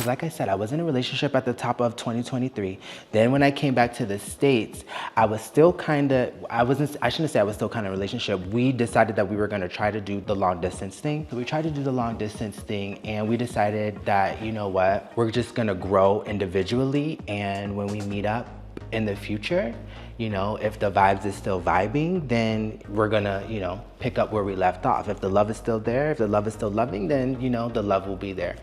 because like I said, I was in a relationship at the top of 2023. Then when I came back to the States, I was still kind of, I shouldn't say I was still kind of in a relationship. We decided that we were gonna try to do the long distance thing. So we tried to do the long distance thing, and we decided that, you know what, we're just gonna grow individually, and when we meet up in the future, you know, if the vibes is still vibing, then we're gonna, you know, pick up where we left off. If the love is still there, if the love is still loving, then, you know, the love will be there.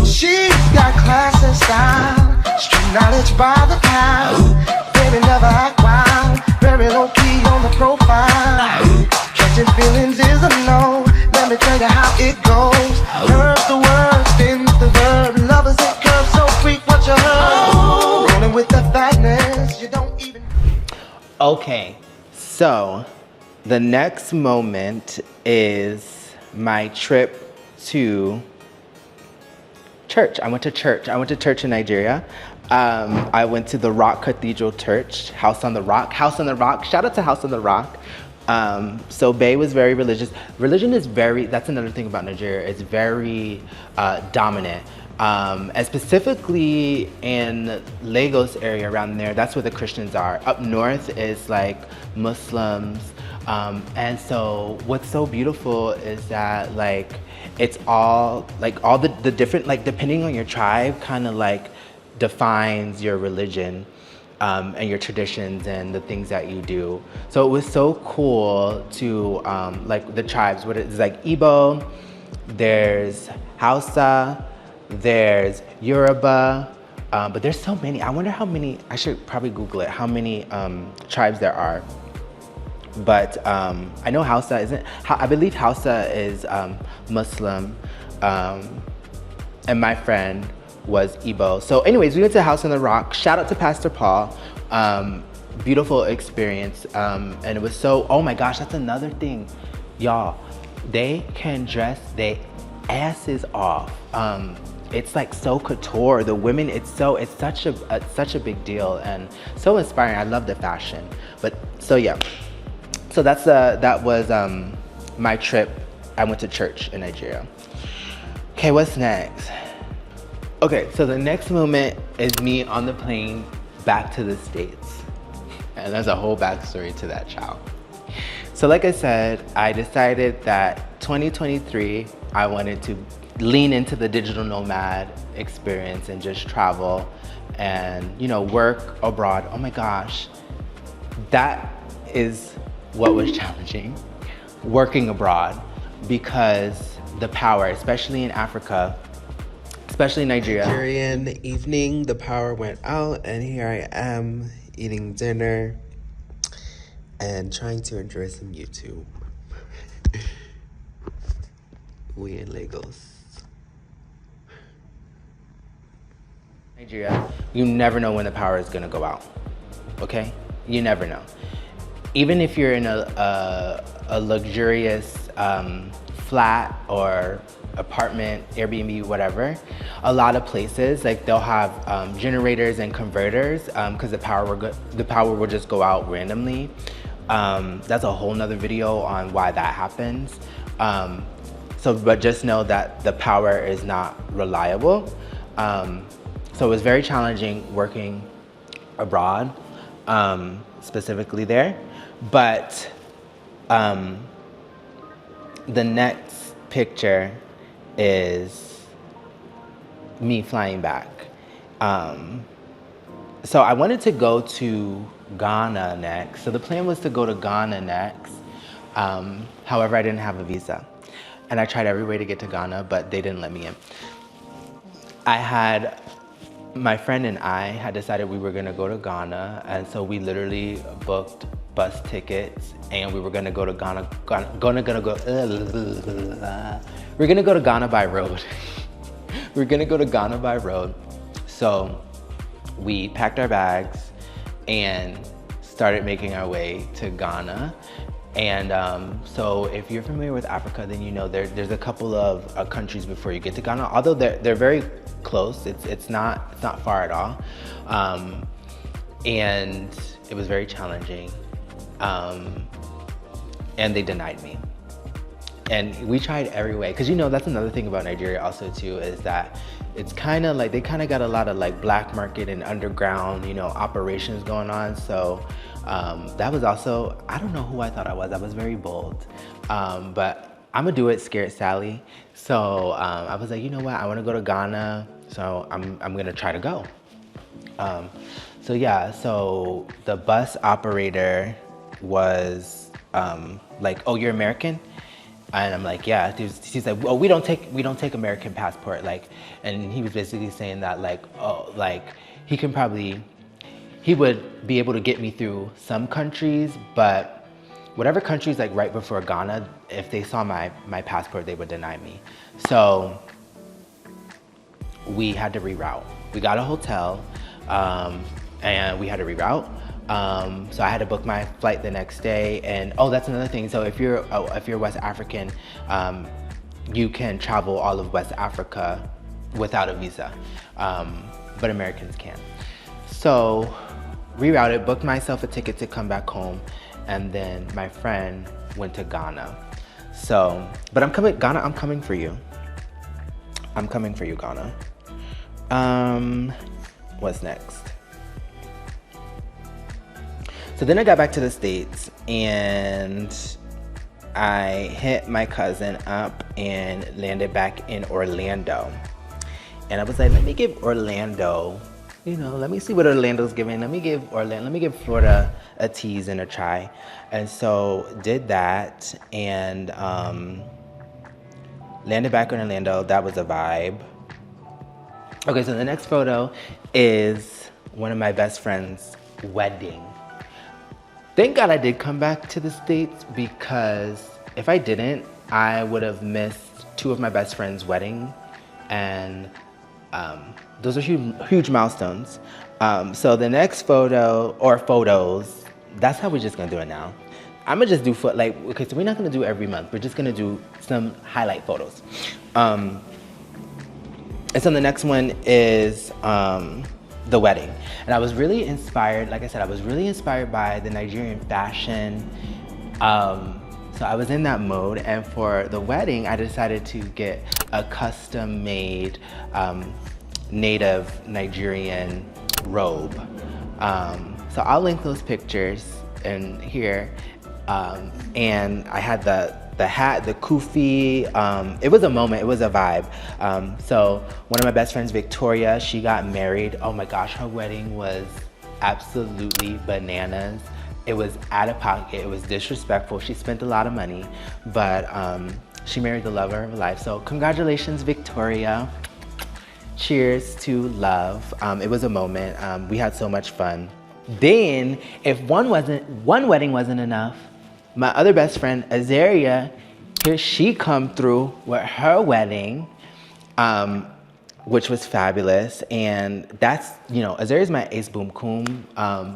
She's got class and style, street knowledge by the pound. Baby never act wild, very low key on the profile. Catching feelings is a no, let me tell you how it goes. Curves the word, spins the verb, lovers and curves, so freak what you heard. Rolling with the fatness, you don't even. Okay, so the next moment is my trip to church. I went to church in Nigeria. I went to the Rock Cathedral Church, House on the Rock. Shout out to House on the Rock. So Bay was very religious. Religion is that's another thing about Nigeria. It's very dominant. And specifically in Lagos area around there, that's where the Christians are. Up north is like Muslims. And so what's so beautiful is that like, it's all the different, like depending on your tribe, kind of like defines your religion and your traditions and the things that you do. So it was so cool to like the tribes, what it's like Igbo, there's Hausa, there's Yoruba, but there's so many. I wonder how many, I should probably Google it, how many tribes there are. But I know Hausa isn't, I believe Hausa is Muslim, and my friend was Igbo. So anyways, we went to House on the Rock. Shout out to Pastor Paul. Beautiful experience. And it was so, oh my gosh, that's another thing. Y'all, they can dress their asses off. It's like so couture. The women, it's such a big deal and so inspiring. I love the fashion. But so yeah. So that was my trip. I went to church in Nigeria. Okay, what's next? Okay, so the next moment is me on the plane back to the States. And there's a whole backstory to that, child. So like I said, I decided that 2023, I wanted to lean into the digital nomad experience and just travel and, you know, work abroad. Oh my gosh, that is what was challenging, working abroad, because the power, especially in Africa, especially in Nigeria. Nigerian evening, the power went out, and here I am eating dinner and trying to enjoy some YouTube. We in Lagos. Nigeria, you never know when the power is gonna go out, okay? You never know. Even if you're in a luxurious flat or apartment, Airbnb, whatever, a lot of places, like they'll have generators and converters because the power will just go out randomly. That's a whole nother video on why that happens. But just know that the power is not reliable. So it was very challenging working abroad, specifically there. But the next picture is me flying back. So I wanted to go to Ghana next. So the plan was to go to Ghana next. However, I didn't have a visa. And I tried every way to get to Ghana, but they didn't let me in. My friend and I had decided we were gonna go to Ghana, and so we literally booked bus tickets, and we were gonna go to Ghana. We're gonna go to Ghana by road. We're gonna go to Ghana by road. So we packed our bags and started making our way to Ghana. And so if you're familiar with Africa, then you know there's a couple of countries before you get to Ghana. Although they're very close, it's not far at all. And it was very challenging. And they denied me. And we tried every way, because you know that's another thing about Nigeria also too, is that it's kind of like they kind of got a lot of like black market and underground, you know, operations going on. So that was also, I don't know who I thought I was very bold, but I'm gonna do it scared Sally. So I was like, you know what, I want to go to Ghana, so I'm gonna try to go. So yeah, so the bus operator was like, oh, you're American? And I'm like, yeah. He's like, well, we don't take American passport, like, and he was basically saying that like, oh, like he would be able to get me through some countries, but whatever countries like right before Ghana, if they saw my passport, they would deny me. So we had to reroute. We got a hotel, and we had to reroute. So I had to book my flight the next day, and oh, that's another thing. So if you're West African, you can travel all of West Africa without a visa, but Americans can't. So rerouted, booked myself a ticket to come back home, and then my friend went to Ghana. So, but I'm coming, Ghana. I'm coming for you. I'm coming for you, Ghana. What's next? So then I got back to the States and I hit my cousin up and landed back in Orlando. And I was like, let me give Orlando, you know, let me see what Orlando's giving. Let me give Florida a tease and a try. And so did that and landed back in Orlando. That was a vibe. Okay, so the next photo is one of my best friend's wedding. Thank God I did come back to the States, because if I didn't, I would have missed two of my best friend's wedding, and those are huge milestones. So the next photo, or photos, that's how we're just gonna do it now. I'm gonna just do okay, so we're not gonna do every month. We're just gonna do some highlight photos. And so the next one is the wedding. And I was really inspired, like I said, I was really inspired by the Nigerian fashion. So I was in that mode, and for the wedding, I decided to get a custom made native Nigerian robe. So I'll link those pictures in here. And I had the hat, the kufi. It was a moment, it was a vibe. So one of my best friends, Victoria, she got married. Oh my gosh, her wedding was absolutely bananas. It was out of pocket, it was disrespectful. She spent a lot of money, but she married the lover of her life. So congratulations, Victoria. Cheers to love. It was a moment. We had so much fun. Then, if one wedding wasn't enough, my other best friend, Azaria, here she come through with her wedding, which was fabulous. And that's, you know, Azaria's my ace boom coom.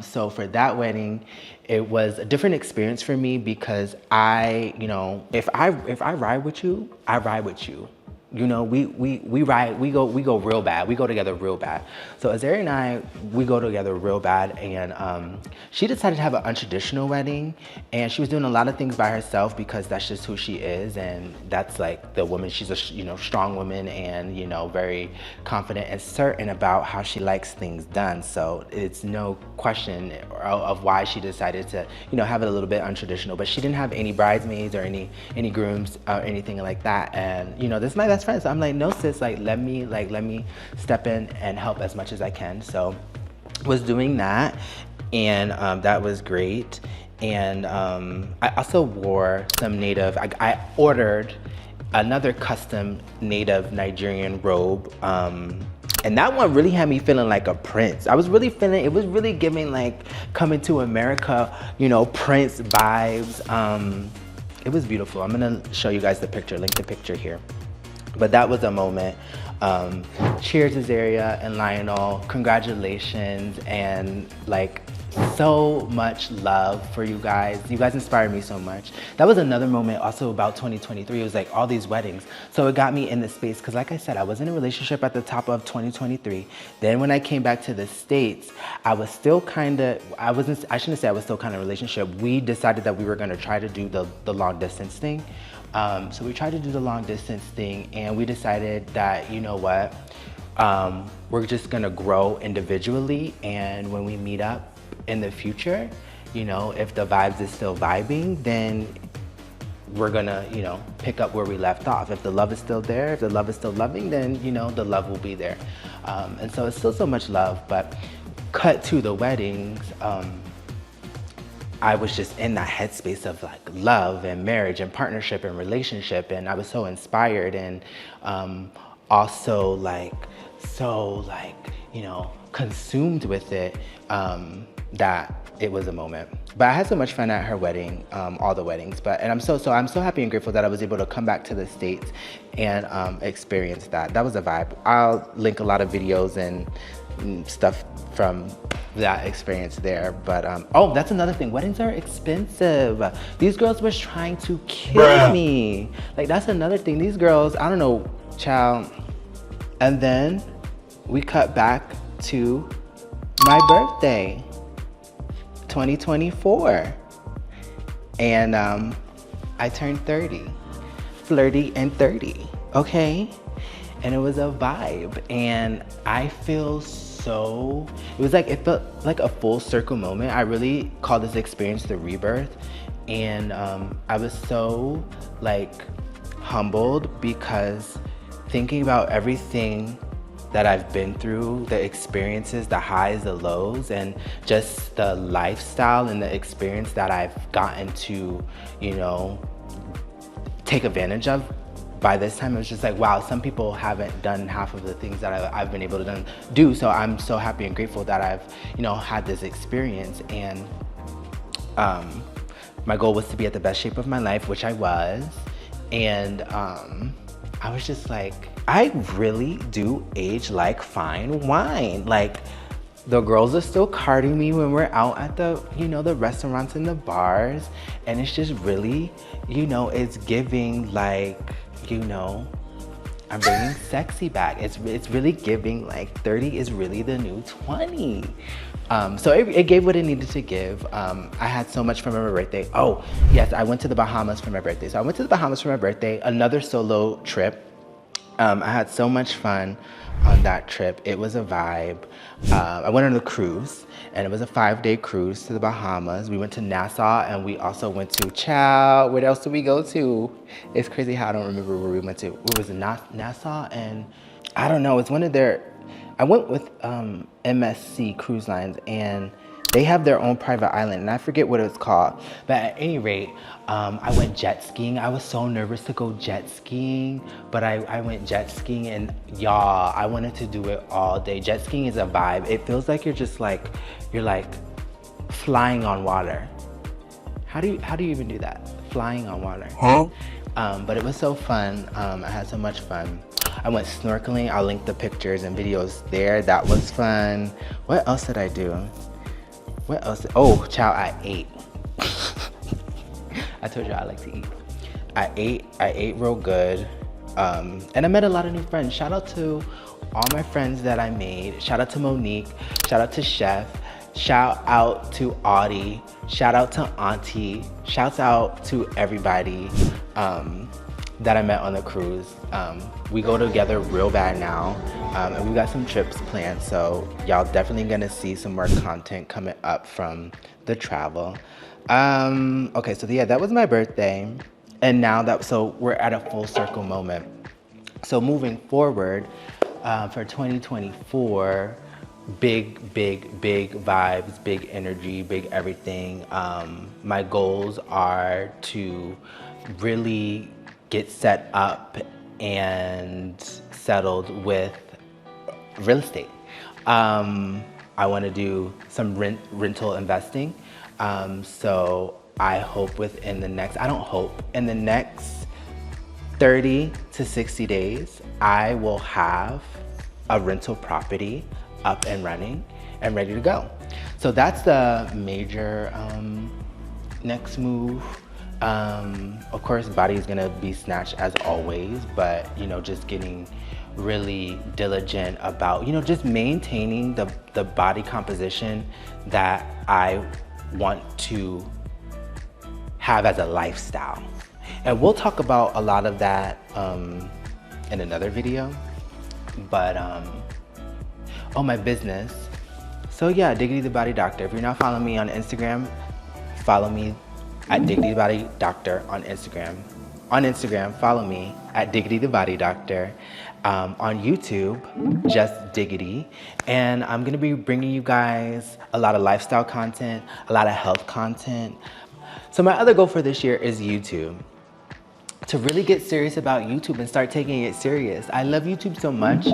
So for that wedding, it was a different experience for me, because you know, if I ride with you, I ride with you. You know, we go real bad. We go together real bad. So Azaria and I, we go together real bad. And she decided to have an untraditional wedding, and she was doing a lot of things by herself, because that's just who she is, and that's like the woman. She's a, you know, strong woman, and, you know, very confident and certain about how she likes things done. So it's no question of why she decided to, you know, have it a little bit untraditional. But she didn't have any bridesmaids or any grooms or anything like that. And, you know, this is my best friend. So I'm like, no sis, let me step in and help as much as I can. So was doing that, and that was great. And I also wore some native, I ordered another custom native Nigerian robe. And that one really had me feeling like a prince. I was really feeling, it was really giving like Coming to America, you know, Prince vibes. It was beautiful. I'm gonna show you guys the picture, link the picture here. But that was a moment. Cheers, Azaria and Lionel. Congratulations. And like, so much love for you guys. You guys inspire me so much. That was another moment also about 2023. It was like all these weddings. So it got me in the space because like I said, I was in a relationship at the top of 2023. Then when I came back to the States, I was still kind of, I shouldn't say I was still kind of in a relationship. We decided that we were gonna try to do the long distance thing. So we tried to do the long distance thing and we decided that, you know what, we're just gonna grow individually, and when we meet up in the future, you know, if the vibes is still vibing, then we're gonna, you know, pick up where we left off. If the love is still there, if the love is still loving, then, you know, the love will be there. And so it's still so much love, but cut to the weddings, I was just in that headspace of like love and marriage and partnership and relationship, and I was so inspired and also like so like, you know, consumed with it, that it was a moment. But I had so much fun at her wedding, all the weddings. And I'm so happy and grateful that I was able to come back to the States and experience that. That was a vibe. I'll link a lot of videos and stuff from that experience there. But oh, that's another thing. Weddings are expensive. These girls were trying to kill me. Like that's another thing. These girls, I don't know, child. And then we cut back to my birthday, 2024. And I turned 30, flirty and 30, okay? And it was a vibe. And I feel so, it felt like a full circle moment. I really call this experience the rebirth. And I was so like humbled because thinking about everything that I've been through, the experiences, the highs, the lows, and just the lifestyle and the experience that I've gotten to, you know, take advantage of. By this time, it was just like, wow, some people haven't done half of the things that I've been able to do. So I'm so happy and grateful that I've, you know, had this experience. And my goal was to be at the best shape of my life, which I was. And I was just like, I really do age like fine wine. Like the girls are still carding me when we're out at the, you know, the restaurants and the bars. And it's just really, you know, it's giving like, you know, I'm bringing sexy back. It's really giving like 30 is really the new 20. So it gave what it needed to give. I had so much for my birthday. Oh, yes, I went to the Bahamas for my birthday. So I went to the Bahamas for my birthday, another solo trip. I had so much fun on that trip. It was a vibe. I went on a cruise, and it was a 5-day cruise to the Bahamas. We went to Nassau, and we also went to where else did we go to? It's crazy how I don't remember where we went to. It was Nassau, and I don't know, it's one of their, I went with MSC Cruise Lines, and they have their own private island, and I forget what it's called. But at any rate, I went jet skiing. I was so nervous to go jet skiing, but I went jet skiing, and y'all, I wanted to do it all day. Jet skiing is a vibe. It feels like you're like flying on water. How do you even do that? Flying on water. Huh? But it was so fun. I had so much fun. I went snorkeling. I'll link the pictures and videos there. That was fun. What else did I do? What else? Oh, child, I ate. I told you I like to eat. I ate real good. And I met a lot of new friends. Shout out to all my friends that I made. Shout out to Monique. Shout out to Chef. Shout out to Audie. Shout out to Auntie. Shouts out to everybody that I met on the cruise. We go together real bad now, and we got some trips planned, so y'all definitely gonna see some more content coming up from the travel. Okay, so yeah, that was my birthday, and now so we're at a full circle moment. So moving forward, for 2024, big vibes, big energy, big everything. My goals are to really get set up and settled with real estate. I want to do some rental investing. So I hope in the next 30 to 60 days, I will have a rental property up and running and ready to go. So that's the major next move. Of course, body is gonna be snatched as always, but you know, just getting really diligent about, you know, just maintaining the body composition that I want to have as a lifestyle. And we'll talk about a lot of that in another video, but oh, my business. So yeah, Diggity the Body Doctor. If you're not following me on Instagram, follow me at Diggity the Body Doctor on Instagram. On Instagram, follow me at Diggity the Body Doctor. On YouTube, just Diggity. And I'm gonna be bringing you guys a lot of lifestyle content, a lot of health content. So my other goal for this year is YouTube. To really get serious about YouTube and start taking it serious. I love YouTube so much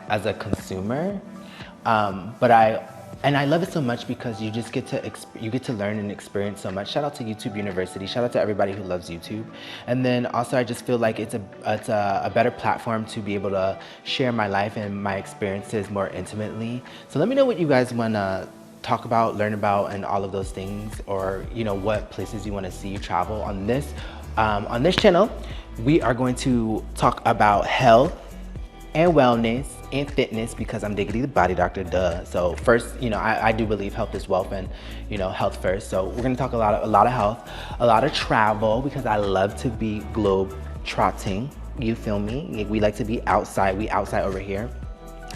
as a consumer, but I love it so much because you just get to learn and experience so much. Shout out to YouTube University. Shout out to everybody who loves YouTube. And then also I just feel like it's a better platform to be able to share my life and my experiences more intimately. So let me know what you guys wanna talk about, learn about, and all of those things, or you know, what places you want to see you travel. On this channel, we are going to talk about health and wellness and fitness, because I'm Diggity the Body Doctor, duh. So first, you know, I do believe health is wealth, and you know, health first. So we're gonna talk a lot of health, a lot of travel, because I love to be globe trotting. You feel me? We like to be outside. We outside over here,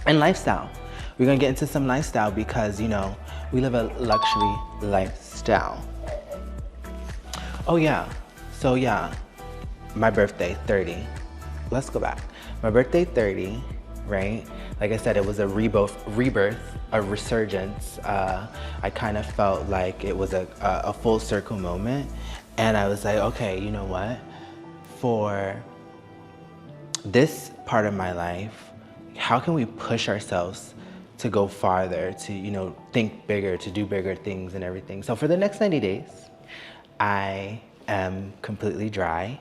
and lifestyle. We're gonna get into some lifestyle because, you know, we live a luxury lifestyle. Oh yeah, so yeah, my birthday, 30. Let's go back. My birthday, 30, right? Like I said, it was a rebirth, a resurgence. I kind of felt like it was a full circle moment. And I was like, okay, you know what? For this part of my life, how can we push ourselves to go farther, to, you know, think bigger, to do bigger things and everything. So for the next 90 days, I am completely dry.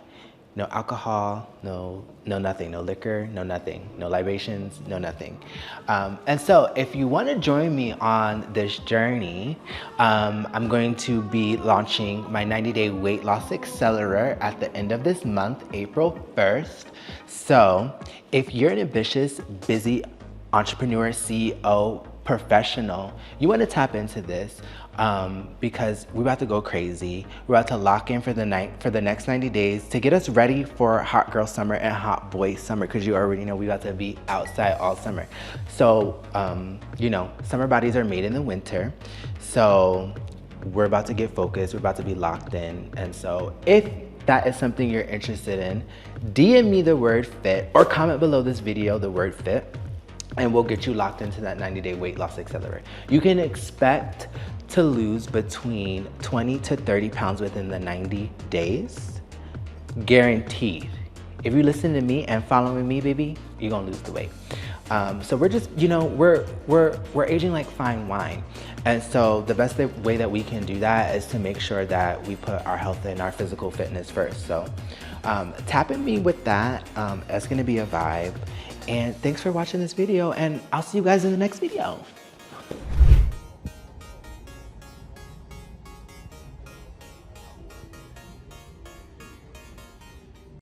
No alcohol, no nothing, no liquor, no nothing, no libations, no nothing. And so if you want to join me on this journey, I'm going to be launching my 90-day weight loss accelerator at the end of this month, April 1st. So if you're an ambitious, busy entrepreneur, CEO, professional, you want to tap into this because we're about to go crazy. We're about to lock in for the next 90 days to get us ready for hot girl summer and hot boy summer, because you already know we about to be outside all summer. So, you know, summer bodies are made in the winter. So we're about to get focused. We're about to be locked in. And so if that is something you're interested in, DM me the word fit, or comment below this video the word fit, and we'll get you locked into that 90-day weight loss accelerator. You can expect to lose between 20 to 30 pounds within the 90 days, guaranteed. If you listen to me and following me, baby, you're gonna lose the weight. So we're just, you know, we're aging like fine wine. And so the best way that we can do that is to make sure that we put our health and our physical fitness first. So tap in me with that. It's gonna be a vibe. And thanks for watching this video, and I'll see you guys in the next video.